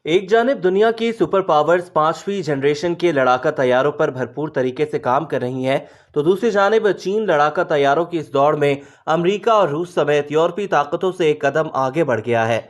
एक जानिब दुनिया की सुपर पावर्स 5वीं जनरेशन के लड़ाका तैयारों पर भरपूर तरीके से काम कर रही हैं, तो दूसरी जानिब चीन लड़ाका तैयारों की इस दौड़ में अमेरिका और रूस समेत यूरोपीय ताकतों से एक कदम आगे बढ़ गया है।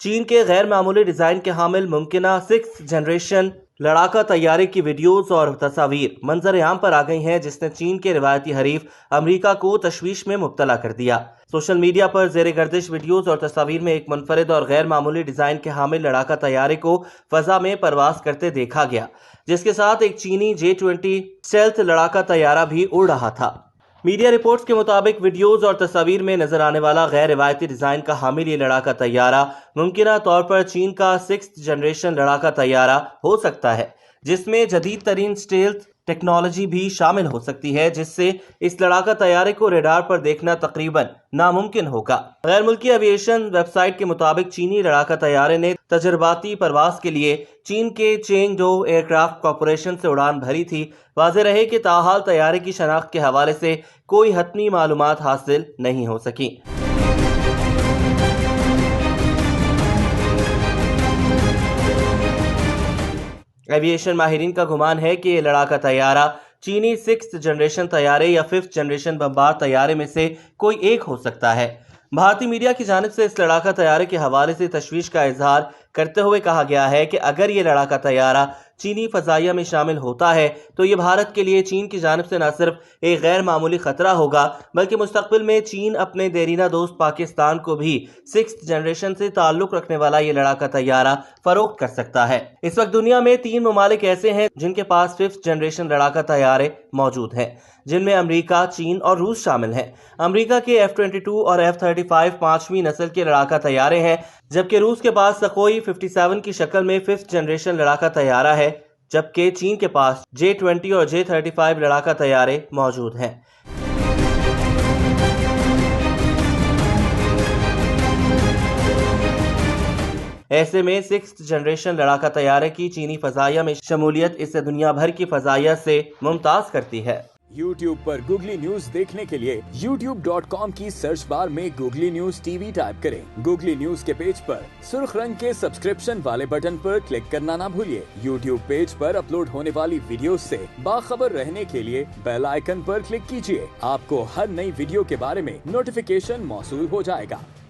चीन के गैर मामूली डिजाइन के हामिल मुमकिना 6th जनरेशन लड़ाका तैयारे की वीडियोस और तस्वीर मंजर आम पर आ गई हैं, जिसने चीन के रिवायती हरीफ अमेरिका को तशवीश में मुब्तला कर दिया। सोशल मीडिया पर जेर गर्दिश वीडियोस और तस्वीर में एक मुनफरिद और गैर मामूली डिजाइन के हामिल लड़ाका तैयारे को फजा में परवाज करते देखा गया, जिसके साथ एक चीनी J-20 स्टेल्थ लड़ाका तैयारा भी उड़ रहा था। मीडिया रिपोर्ट्स के मुताबिक वीडियोस और तस्वीर में नजर आने वाला गैर रिवायती डिजाइन का हामिल ये लड़ाका तैयारा मुमकिना तौर पर चीन का 6th जनरेशन लड़ाका तैयारा हो सकता है, जिसमें जदीद तरीन स्टेल्थ टेक्नोलॉजी भी शामिल हो सकती है, जिससे इस लड़ाका तैयारे को रेडार पर देखना तकरीबन नामुमकिन होगा। गैर मुल्की एविएशन वेबसाइट के मुताबिक चीनी लड़ाका तैयारे ने तजर्बाती परवाज के लिए चीन के चेंगडो एयरक्राफ्ट कॉरपोरेशन से उड़ान भरी थी। वाज़ेह रहे कि ताहाल तैयारे की शनाख्त के हवाले से कोई हतमी मालूमात हासिल नहीं हो सकी। एविएशन माहिरीन का गुमान है कि ये लड़ाका तैयारा चीनी 6th जनरेशन तैयारे या 5th जनरेशन बमबार तैयारे में से कोई एक हो सकता है। भारतीय मीडिया की जानिब से इस लड़ाका तैयारे के हवाले से तशवीश का इजहार करते हुए कहा गया है कि अगर ये लड़ाका तैयारा चीनी फजाइया में शामिल होता है तो ये भारत के लिए चीन की जानिब से न सिर्फ एक गैर मामूली खतरा होगा, बल्कि मुस्तकबिल में चीन अपने देरीना दोस्त पाकिस्तान को भी 6th जनरेशन से ताल्लुक रखने वाला ये लड़ाका तैयारा फरोख्त कर सकता है। इस वक्त दुनिया में 3 ममालिक ऐसे हैं जिनके पास 5th जनरेशन लड़ाका तैयारे मौजूद हैं, जिनमें अमेरिका, चीन और रूस शामिल हैं। अमेरिका के F-22 और F-35 5वीं नस्ल के लड़ाका तैयारे हैं, जबकि रूस के पास सकोई 57 की शक्ल में 5th जनरेशन लड़ाका तैयारा है, जबकि चीन के पास J-20 और J-35 लड़ाका तैयारे मौजूद हैं। ऐसे में 6th जनरेशन लड़ाका तैयारे की चीनी फजाइया में शमूलियत इसे दुनिया भर की फजाइया से मुमताज करती है। YouTube पर गूगली न्यूज देखने के लिए youtube.com की सर्च बार में गूगली न्यूज TV टाइप करें। गूगली न्यूज के पेज पर सुर्ख रंग के सब्सक्रिप्शन वाले बटन पर क्लिक करना ना भूलिए। YouTube पेज पर अपलोड होने वाली वीडियो से बाखबर रहने के लिए बेल आइकन पर क्लिक कीजिए। आपको हर नई वीडियो के बारे में नोटिफिकेशन मौसूल हो जाएगा।